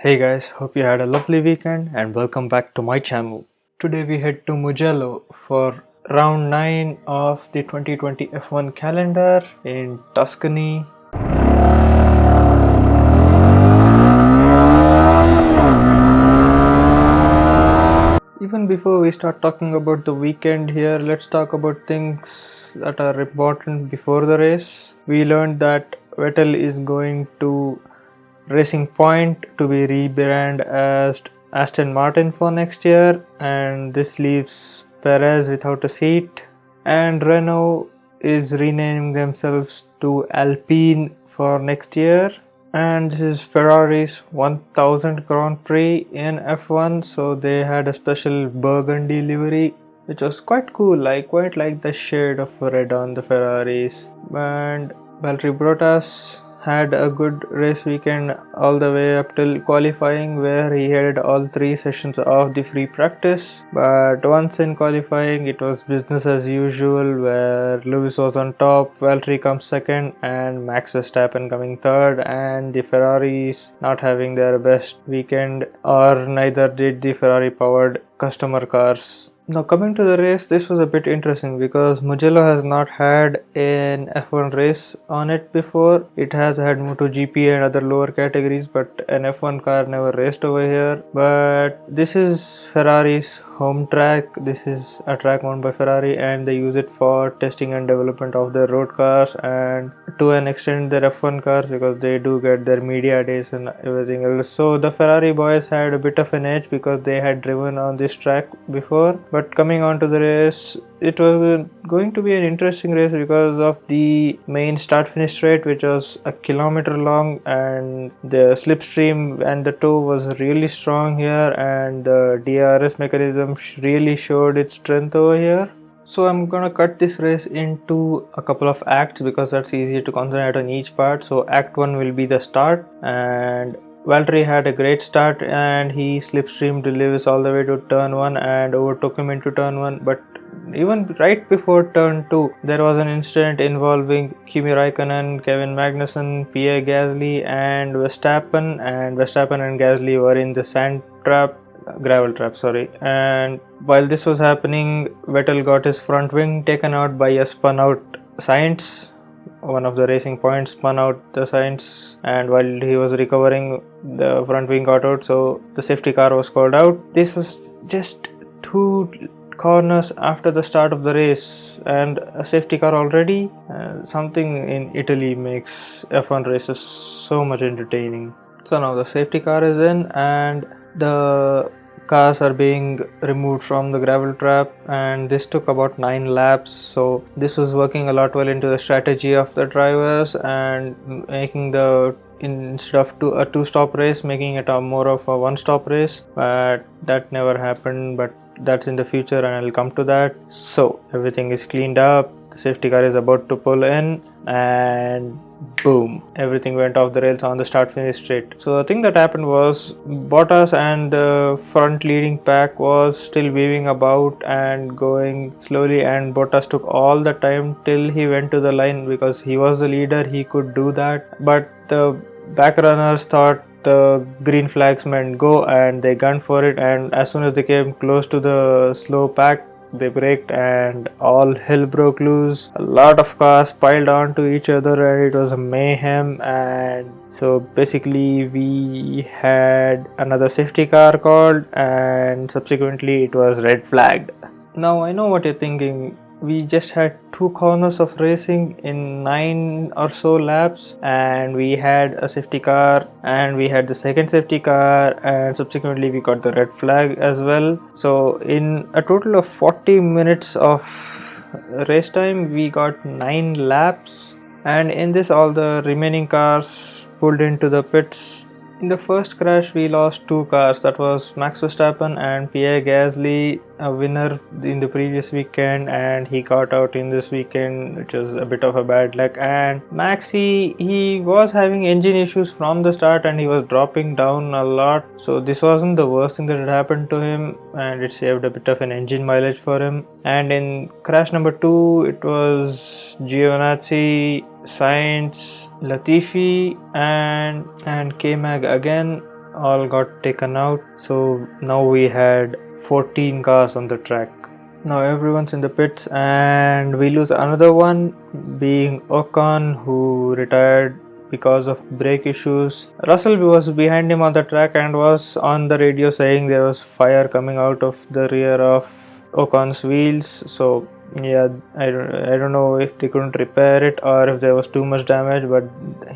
Hey guys, hope you had a lovely weekend and welcome back to my channel. Today we head to Mugello for round 9 of the 2020 F1 calendar in Tuscany. Even before we start talking about the weekend here, let's talk about things that are important before the race. We learned that Vettel is going to Racing Point to be rebranded as Aston Martin for next year, and this leaves Perez without a seat. And Renault is renaming themselves to Alpine for next year. And this is Ferrari's 1000th Grand Prix in F1, so they had a special burgundy livery, which was quite cool. I quite like the shade of red on the Ferraris. And Valtteri Bottas had a good race weekend all the way up till qualifying, where he had all 3 sessions of the free practice. But once in qualifying, it was business as usual, where Lewis was on top, Valtteri comes second, and Max Verstappen coming third. And the Ferraris not having their best weekend, or neither did the Ferrari powered customer cars. Now coming to the race, this was a bit interesting because Mugello has not had an F1 race on it before. It has had MotoGP and other lower categories, but an F1 car never raced over here. But this is Ferrari's home track. This is a track owned by Ferrari, and they use it for testing and development of their road cars and to an extent their F1 cars, because they do get their media days and everything else. So the Ferrari boys had a bit of an edge because they had driven on this track before. But coming on to the race, it was going to be an interesting race because of the main start finish straight, which was a kilometer long, and the slipstream and the tow was really strong here, and the DRS mechanism really showed its strength over here. So I'm gonna cut this race into a couple of acts because that's easier to concentrate on each part. So act 1 will be the start, and Valtteri had a great start and he slipstreamed Lewis all the way to turn 1 and overtook him into turn 1. But even right before turn 2, there was an incident involving Kimi Raikkonen, Kevin Magnussen, Pierre Gasly and Verstappen, and Gasly were in the gravel trap, and while this was happening, Vettel got his front wing taken out by a spun out Sainz. One of the Racing Points spun out the Sainz, and while he was recovering, the front wing got out, so the safety car was called out. This was just 2 corners after the start of the race and a safety car already. Something in Italy makes F1 races so much entertaining. So now the safety car is in and the cars are being removed from the gravel trap, and this took about 9 laps. So this was working a lot well into the strategy of the drivers and making instead of a 2-stop race, making it more of a 1-stop race. But that never happened, but that's in the future and I'll come to that. So everything is cleaned up, the safety car is about to pull in, and boom, everything went off the rails on the start finish straight. So the thing that happened was Bottas and the front leading pack was still weaving about and going slowly, and Bottas took all the time till he went to the line because he was the leader, he could do that. But the back runners thought the green flags meant go and they gunned for it, and as soon as they came close to the slow pack, they braked and all hell broke loose. A lot of cars piled onto each other and it was a mayhem. And so basically we had another safety car called, and subsequently it was red flagged. Now I know what you're thinking. We just had 2 corners of racing in 9 or so laps, and we had a safety car and we had the second safety car, and subsequently we got the red flag as well. So in a total of 40 minutes of race time, we got 9 laps, and in this all the remaining cars pulled into the pits. In the first crash, we lost 2 cars. That was Max Verstappen and Pierre Gasly, a winner in the previous weekend, and he got out in this weekend, which was a bit of a bad luck. And Maxi, he was having engine issues from the start and he was dropping down a lot. So this wasn't the worst thing that had happened to him, and it saved a bit of an engine mileage for him. And in crash number 2, it was Giovinazzi, Sainz, Latifi and K-Mag again. all got taken out. So now we had 14 cars on the track. Now everyone's in the pits and we lose another one, being Ocon, who retired because of brake issues. Russell was behind him on the track and was on the radio saying there was fire coming out of the rear of Ocon's wheels. So yeah, I don't know if they couldn't repair it or if there was too much damage, but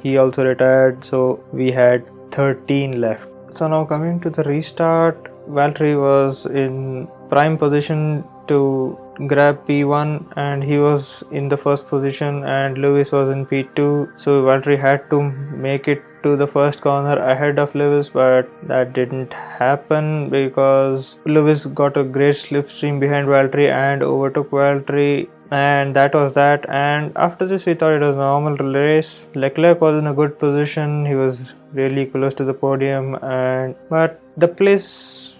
he also retired, so we had 13 left. So now coming to the restart, Valtteri was in prime position to grab P1 and he was in the first position, and Lewis was in P2, so Valtteri had to make it to the first corner ahead of Lewis, but that didn't happen because Lewis got a great slipstream behind Valtteri and overtook Valtteri, and that was that. And after this we thought it was a normal race. Leclerc was in a good position, he was really close to the podium, but the place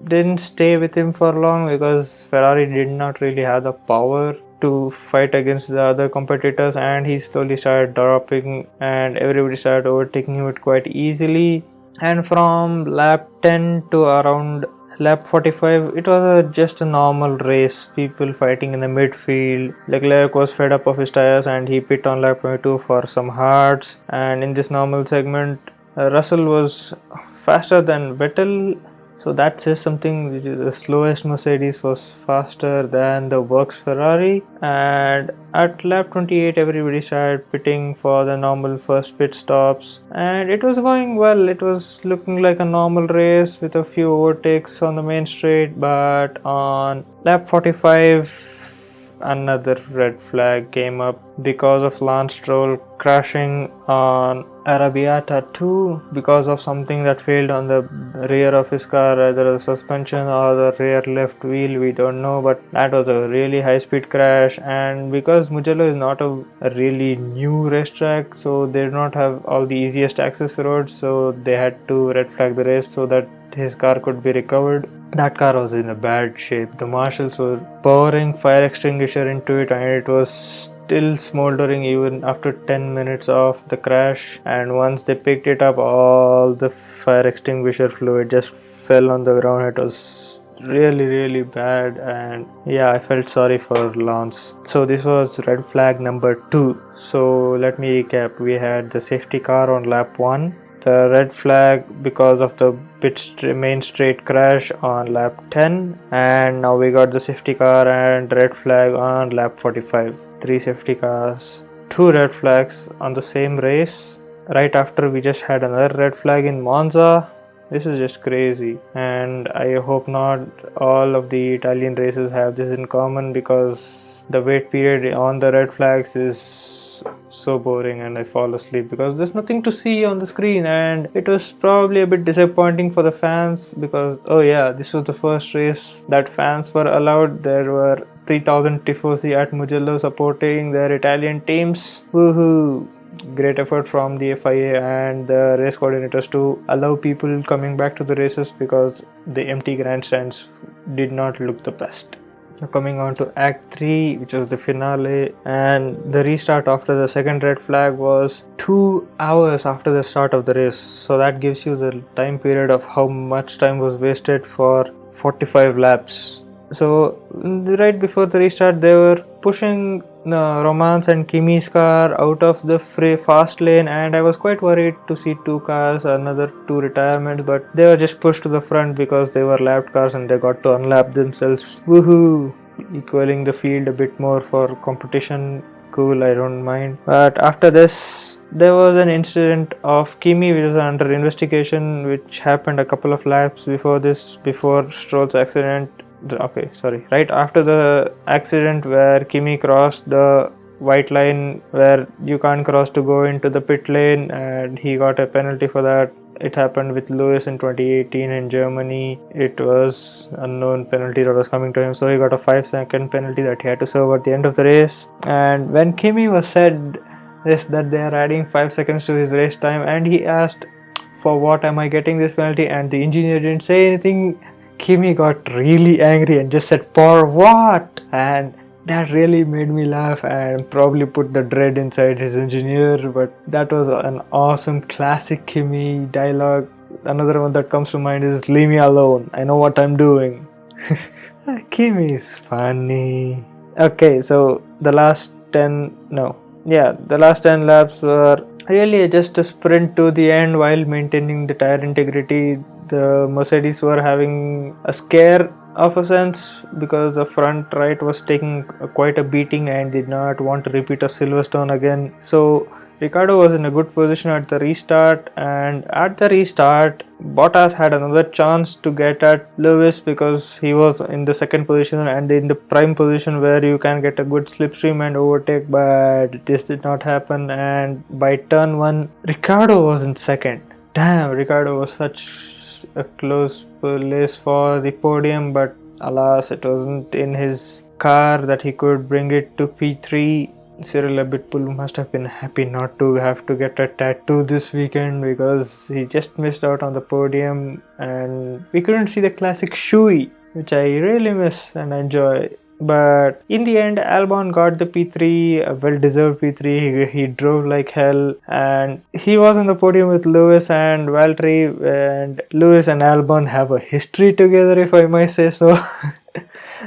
didn't stay with him for long because Ferrari did not really have the power to fight against the other competitors, and he slowly started dropping and everybody started overtaking him quite easily. And from lap 10 to around lap 45, it was just a normal race, people fighting in the midfield. Leclerc was fed up of his tires and he pit on lap 22 for some hards, and in this normal segment Russell was faster than Vettel. So that says something. The slowest Mercedes was faster than the works Ferrari, and at lap 28 everybody started pitting for the normal first pit stops, and it was going well. It was looking like a normal race with a few overtakes on the main straight, but on lap 45 another red flag came up because of Lance Stroll crashing on Arrabbiata 2 because of something that failed on the rear of his car, either the suspension or the rear left wheel, we don't know, but that was a really high speed crash. And because Mugello is not a really new racetrack, so they do not have all the easiest access roads, so they had to red flag the race so that his car could be recovered. That car was in a bad shape. The marshals were pouring fire extinguisher into it and it was still smoldering even after 10 minutes of the crash, and once they picked it up, all the fire extinguisher fluid just fell on the ground. It was really bad, and yeah, I felt sorry for Lance. So this was red flag number 2. So let me recap. We had the safety car on lap 1, the red flag because of the main straight crash on lap 10, and now we got the safety car and red flag on lap 45. 3 safety cars, 2 red flags on the same race. Right after we just had another red flag in Monza. This is just crazy, and I hope not all of the Italian races have this in common, because the wait period on the red flags is so boring and I fall asleep because there's nothing to see on the screen, and it was probably a bit disappointing for the fans because this was the first race that fans were allowed. There were 3,000 tifosi at Mugello supporting their Italian teams. Woohoo! Great effort from the FIA and the race coordinators to allow people coming back to the races because the empty grandstands did not look the best. Now coming on to Act 3, which was the finale, and the restart after the second red flag was 2 hours after the start of the race. So that gives you the time period of how much time was wasted for 45 laps. So right before the restart, they were pushing Romance and Kimi's car out of the fast lane, and I was quite worried to see 2 cars, another 2 retirements, but they were just pushed to the front because they were lapped cars and they got to unlap themselves. Woohoo! Equaling the field a bit more for competition. Cool, I don't mind. But after this, there was an incident of Kimi which was under investigation, which happened a couple of laps before Stroll's accident. Right after the accident where Kimi crossed the white line where you can't cross to go into the pit lane, and he got a penalty for that. It happened with Lewis in 2018 in Germany. It was unknown penalty that was coming to him, so he got a 5-second penalty that he had to serve at the end of the race. And when Kimi was said that they are adding 5 seconds to his race time, and he asked, "For what am I getting this penalty?" and the engineer didn't say anything, Kimi got really angry and just said, "For what?" And that really made me laugh and probably put the dread inside his engineer. But that was an awesome classic Kimi dialogue. another one that comes to mind is "Leave me alone. I know what I'm doing." Kimi is funny. Okay, so the last 10 laps were really just a sprint to the end while maintaining the tire integrity. The Mercedes were having a scare of a sense because the front right was taking quite a beating and did not want to repeat a Silverstone again. So Ricciardo was in a good position at the restart, and at the restart Bottas had another chance to get at Lewis because he was in the second position and in the prime position where you can get a good slipstream and overtake, but this did not happen. And by turn 1 Ricciardo was in second. Damn, Ricciardo was such a close place for the podium, but alas, it wasn't in his car that he could bring it to P3. Cyril Abitpool must have been happy not to have to get a tattoo this weekend because he just missed out on the podium and we couldn't see the classic shoey, which I really miss and enjoy. But in the end, Albon got the P3, a well-deserved P3. He drove like hell and he was on the podium with Lewis and Valtteri, and Lewis and Albon have a history together, if I might say so.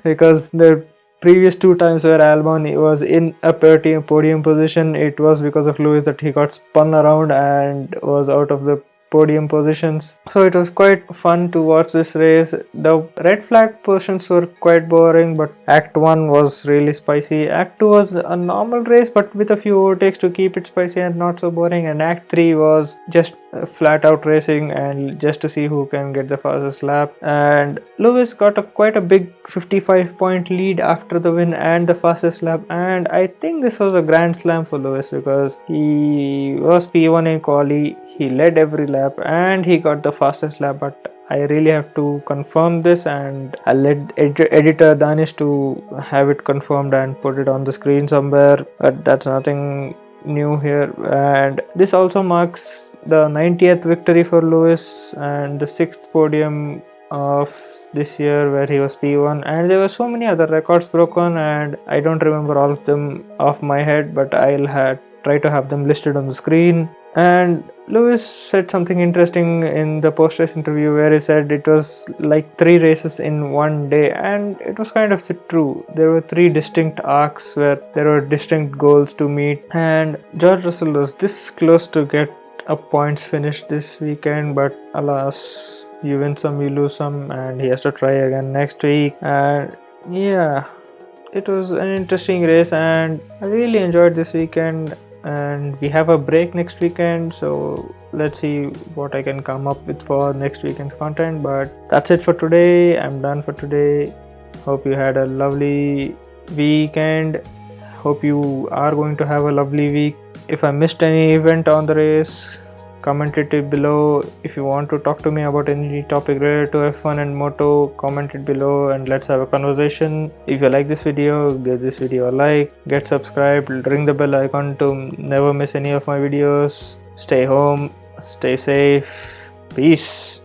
Because the previous 2 times where Albon was in a podium position, it was because of Lewis that he got spun around and was out of the podium positions. So it was quite fun to watch this race. The red flag portions were quite boring, but Act 1 was really spicy. Act 2 was a normal race but with a few overtakes to keep it spicy and not so boring, and Act 3 was just flat out racing and just to see who can get the fastest lap. And Lewis got quite a big 55-point lead after the win and the fastest lap, and I think this was a grand slam for Lewis because he was P1 in quali, he led every lap and he got the fastest lap. But I really have to confirm this, and I'll let editor Danish to have it confirmed and put it on the screen somewhere, but that's nothing new here. And this also marks the 90th victory for Lewis and the 6th podium of this year where he was P1, and there were so many other records broken and I don't remember all of them off my head, but I'll try to have them listed on the screen. And Lewis said something interesting in the post-race interview where he said it was like 3 races in one day, and it was kind of true. There were 3 distinct arcs where there were distinct goals to meet, and George Russell was this close to get a points finish this weekend, but alas, you win some, you lose some, and he has to try again next week. And yeah, it was an interesting race and I really enjoyed this weekend. And we have a break next weekend, so let's see what I can come up with for next weekend's content. But that's it for today. I'm done for today. Hope you had a lovely weekend. Hope you are going to have a lovely week. If I missed any event on the race, comment it below. If you want to talk to me about any topic related to F1 and Moto, comment it below and let's have a conversation. If you like this video, give this video a like, get subscribed, ring the bell icon to never miss any of my videos. Stay home, stay safe, peace.